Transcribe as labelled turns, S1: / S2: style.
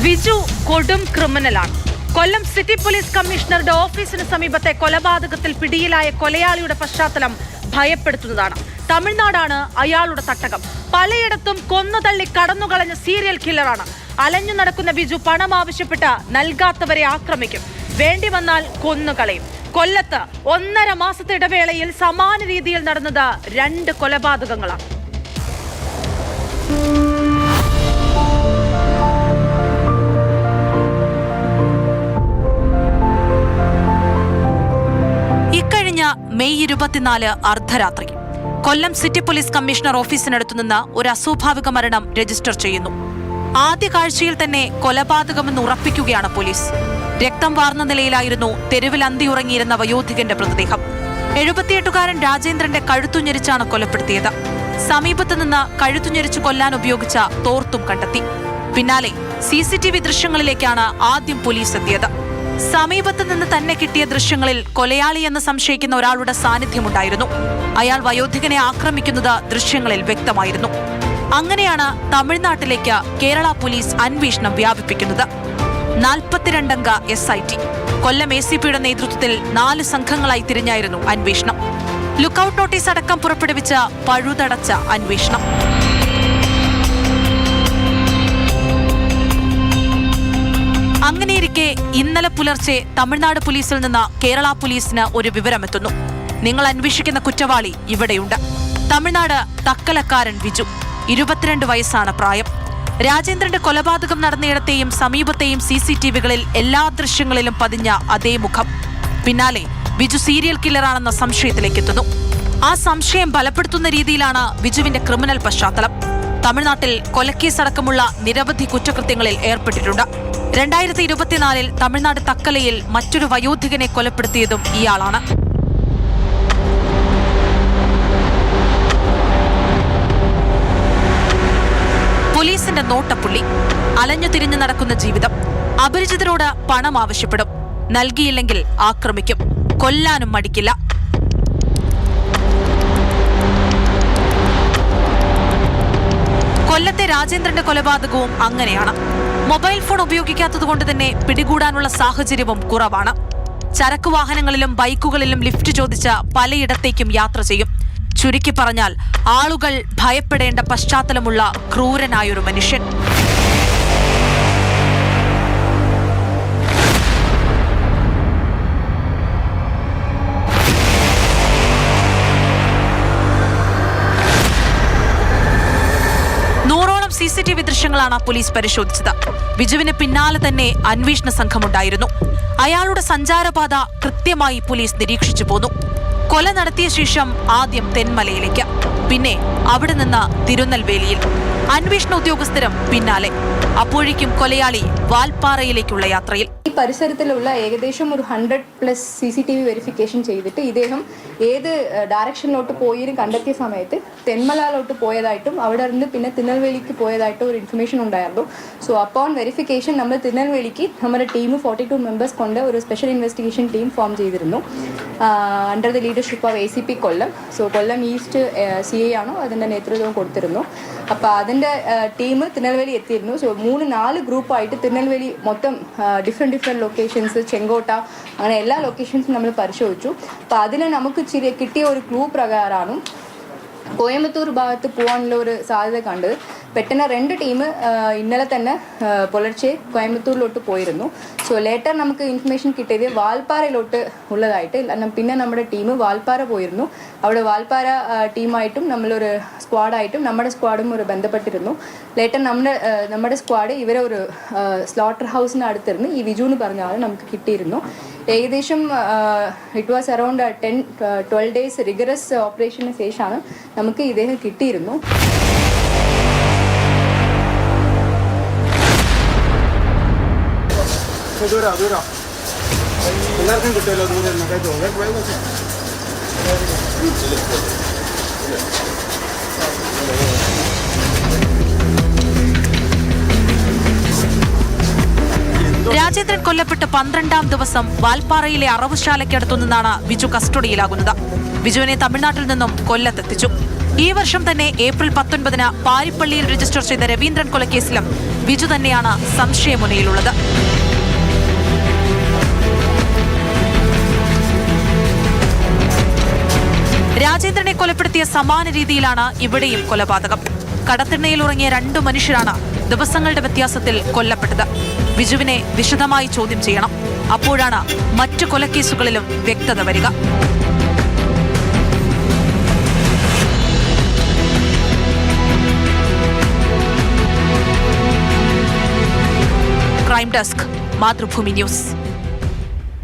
S1: വിജു കൊടും ക്രിമിനലാണ്. കൊല്ലം city police കമ്മീഷണറുടെ ഓഫീസിന് സമീപത്തെ കൊലപാതകത്തിൽ പിടിയിലായ കൊലയാളിയുടെ പശ്ചാത്തലം ഭയപ്പെടുത്തുന്നതാണ്. തമിഴ്നാടാണ് അയാളുടെ തട്ടകം. പലയിടത്തും കൊന്നുതള്ളി കടന്നുകളഞ്ഞ സീരിയൽ കില്ലറാണ്. അലഞ്ഞു നടക്കുന്ന ബിജു പണം ആവശ്യപ്പെട്ട് നൽകാത്തവരെ ആക്രമിക്കും. വേണ്ടി വന്നാൽ കൊന്നുകളയും. കൊല്ലത്ത് 1.5 മാസത്തെ ഇടവേളയിൽ സമാന രീതിയിൽ നടന്നത് 2 കൊലപാതകങ്ങളാണ്. ഇക്കഴിഞ്ഞ മെയ് 24 അർദ്ധരാത്രി കൊല്ലം സിറ്റി പോലീസ് കമ്മീഷണർ ഓഫീസിനടുത്തുനിന്ന് ഒരു അസ്വാഭാവിക മരണം രജിസ്റ്റർ ചെയ്യുന്നു. ആദ്യ കാഴ്ചയിൽ തന്നെ കൊലപാതകമെന്ന് ഉറപ്പിക്കുകയാണ് പോലീസ്. രക്തം വാർന്ന നിലയിലായിരുന്നു തെരുവിൽ അന്തിയുറങ്ങിയിരുന്ന വയോധികന്റെ മൃതദേഹം. 78-കാരൻ രാജേന്ദ്രന്റെ കഴുത്തുഞ്ഞെരിച്ചാണ് കൊലപ്പെടുത്തിയത്. സമീപത്തുനിന്ന് കഴുത്തുഞ്ഞെരിച്ചു കൊല്ലാൻ ഉപയോഗിച്ച തോർത്തും കണ്ടെത്തി. പിന്നാലെ CCTV ദൃശ്യങ്ങളിലേക്കാണ് ആദ്യം പോലീസ് എത്തിയത്. സമീപത്ത് നിന്ന് തന്നെ കിട്ടിയ ദൃശ്യങ്ങളിൽ കൊലയാളിയെന്ന് സംശയിക്കുന്ന ഒരാളുടെ സാന്നിധ്യമുണ്ടായിരുന്നു. അയാൾ വയോധികനെ ആക്രമിക്കുന്നത് ദൃശ്യങ്ങളിൽ വ്യക്തമായിരുന്നു. അങ്ങനെയാണ് തമിഴ്നാട്ടിലേക്ക് കേരള പോലീസ് അന്വേഷണം വ്യാപിപ്പിക്കുന്നത്. 42 അംഗ SIT കൊല്ലം ACPയുടെ നേതൃത്വത്തിൽ 4 സംഘങ്ങളായി തിരിഞ്ഞായിരുന്നു അന്വേഷണം. ലുക്കൌട്ട് നോട്ടീസ് അടക്കം പുറപ്പെടുവിച്ച പഴുതടച്ച അന്വേഷണം. അങ്ങനെയിരിക്കെ ഇന്നലെ പുലർച്ചെ തമിഴ്നാട് പോലീസിൽ നിന്ന് കേരള പോലീസിന് ഒരു വിവരമെത്തുന്നു. നിങ്ങൾ അന്വേഷിക്കുന്ന കുറ്റവാളി ഇവിടെയുണ്ട്. തമിഴ്നാട് തക്കലക്കാരൻ വിജു, 22 വയസ്സാണ് പ്രായം. രാജേന്ദ്രന്റെ കൊലപാതകം നടന്നയിടത്തെയും സമീപത്തെയും CCTVകളിൽ എല്ലാ ദൃശ്യങ്ങളിലും പതിഞ്ഞ അതേ മുഖം. പിന്നാലെ വിജു സീരിയൽ കില്ലറാണെന്ന സംശയത്തിലേക്ക് എത്തുന്നു. ആ സംശയം ബലപ്പെടുത്തുന്ന രീതിയിലാണ് വിജുവിന്റെ ക്രിമിനൽ പശ്ചാത്തലം. തമിഴ്നാട്ടിൽ കൊലക്കേസടക്കമുള്ള നിരവധി കുറ്റകൃത്യങ്ങളിൽ ഏർപ്പെട്ടിട്ടുണ്ട്. 2024 തമിഴ്നാട് തക്കലയിൽ മറ്റൊരു വയോധികനെ കൊലപ്പെടുത്തിയതും ഇയാളാണ്. പോലീസിന്റെ നോട്ടപ്പുള്ളി, അലഞ്ഞു തിരിഞ്ഞു നടക്കുന്ന ജീവിതം. അപരിചിതരോട് പണം ആവശ്യപ്പെടും. നൽകിയില്ലെങ്കിൽ ആക്രമിക്കും. കൊല്ലാനും മടിക്കില്ല. കൊല്ലത്തെ രാജേന്ദ്രന്റെ കൊലപാതകവും അങ്ങനെയാണ്. മൊബൈൽ ഫോൺ ഉപയോഗിക്കാത്തതുകൊണ്ട് തന്നെ പിടികൂടാനുള്ള സാഹചര്യവും കുറവാണ്. ചരക്കു വാഹനങ്ങളിലും ബൈക്കുകളിലും ലിഫ്റ്റ് ചോദിച്ച പലയിടത്തേക്കും യാത്ര ചെയ്യും. ചുരുക്കി പറഞ്ഞാൽ ആളുകൾ ഭയപ്പെടേണ്ട പശ്ചാത്തലമുള്ള ക്രൂരനായൊരു മനുഷ്യൻ. CCTV ദൃശ്യങ്ങളാണ് പോലീസ് പരിശോധിച്ചത്. വിജുവിന് പിന്നാലെ തന്നെ അന്വേഷണ സംഘമുണ്ടായിരുന്നു. അയാളുടെ സഞ്ചാരപാത കൃത്യമായി പോലീസ് നിരീക്ഷിച്ചു പോന്നു. കൊല നടത്തിയ ശേഷം ആദ്യം തെന്മലയിലേക്ക്, പിന്നെ അവിടെ നിന്ന് തിരുനെൽവേലിയിൽ. അന്വേഷണ ഉദ്യോഗസ്ഥരും പിന്നാലെ. അപ്പോഴേക്കും കൊലയാളി വാൽപ്പാറയിലേക്കുള്ള യാത്രയിൽ.
S2: ഈ പരിസരത്തിലുള്ള ഏകദേശം ഒരു 100+ CCTV വെരിഫിക്കേഷൻ ചെയ്തിട്ട് ഇദ്ദേഹം ഏത് ഡയറക്ഷനിലോട്ട് പോയി കണ്ടെത്തിയ സമയത്ത് തെന്മലയിലോട്ട് പോയതായിട്ടും അവിടെ നിന്ന് പിന്നെ തിരുനെൽവേലിക്ക് പോയതായിട്ടും ഒരു ഇൻഫർമേഷൻ ഉണ്ടായിരുന്നു. സോ അപ്പോൺ വെരിഫിക്കേഷൻ നമ്മൾ തിരുനെൽവേലിക്ക് നമ്മുടെ ടീം 42 മെമ്പേഴ്സ് കൊണ്ട് ഒരു സ്പെഷ്യൽ ഇൻവെസ്റ്റിഗേഷൻ ടീം ഫോം ചെയ്തിരുന്നു under the leadership of ACP Kollam. So Kollam east CI ആണോ അതിൻ്റെ നേതൃത്വം കൊടുത്തിരുന്നു. അപ്പോൾ അതിൻ്റെ ടീം തിരുനെൽവേലി എത്തിയിരുന്നു. സോ 3-4 ഗ്രൂപ്പായിട്ട് തിരുനെൽവേലി മൊത്തം ഡിഫറെൻറ്റ് ലൊക്കേഷൻസ്, ചെങ്കോട്ട, അങ്ങനെ എല്ലാ ലൊക്കേഷൻസും നമ്മൾ പരിശോധിച്ചു. അപ്പോൾ അതിൽ നമുക്ക് കിട്ടിയ ഒരു ക്ലൂ പ്രകാരമാണ് കോയമ്പത്തൂർ ഭാഗത്ത് പോകാനുള്ള ഒരു സാധ്യത കണ്ടത്. പെട്ടെന്ന് 2 ടീം ഇന്നലെ തന്നെ പുലർച്ചെ കോയമ്പത്തൂരിലോട്ട് പോയിരുന്നു. സോ ലേറ്റർ നമുക്ക് ഇൻഫർമേഷൻ കിട്ടിയത് വാൽപ്പാറയിലോട്ട് ഉള്ളതായിട്ട്. പിന്നെ നമ്മുടെ ടീം വാൽപ്പാറ പോയിരുന്നു. അവിടെ വാൽപ്പാറ ടീമായിട്ടും നമ്മളൊരു സ്ക്വാഡായിട്ടും നമ്മുടെ സ്ക്വാഡും ഒരു ബന്ധപ്പെട്ടിരുന്നു. ലേറ്റർ നമ്മുടെ സ്ക്വാഡ് ഇവരെ ഒരു സ്ലോട്ടർ ഹൗസിന് അടുത്തിരുന്ന് ഈ വിജു എന്ന് പറഞ്ഞ ആൾ നമുക്ക് കിട്ടിയിരുന്നു. ഏകദേശം it was around 10-12 days rigorous ഓപ്പറേഷന് ശേഷമാണ് നമുക്ക് ഇദ്ദേഹം കിട്ടിയിരുന്നു.
S3: എല്ലാവർക്കും കിട്ടുമല്ലോ.
S1: രാജേന്ദ്രൻ കൊല്ലപ്പെട്ട് 12-ാം ദിവസം വാൽപ്പാറയിലെ അറവുശാലയ്ക്കടുത്തു നിന്നാണ് വിജു കസ്റ്റഡിയിലാകുന്നത്. വിജുവിനെ തമിഴ്നാട്ടിൽ നിന്നും കൊല്ലത്തെത്തിച്ചു. ഈ വർഷം തന്നെ ഏപ്രിൽ 19-ന് പാരിപ്പള്ളിയിൽ രജിസ്റ്റർ ചെയ്ത രവീന്ദ്രൻ കൊലക്കേസിലും ബിജു തന്നെയാണ് സംശയമുനയിലുള്ളത്. രാജേന്ദ്രനെ കൊലപ്പെടുത്തിയ സമാന രീതിയിലാണ് ഇവിടെയും കൊലപാതകം. കടത്തിണ്ണയിൽ ഉറങ്ങിയ 2 മനുഷ്യരാണ് ദിവസങ്ങളുടെ വ്യത്യാസത്തിൽ കൊല്ലപ്പെട്ടത്. ബിജുവിനെ വിശദമായി ചോദ്യം ചെയ്യണം. അപ്പോഴാണ് മറ്റു കൊലക്കേസുകളിലും വ്യക്തത വരിക. Crime desk, Mathrubhumi news.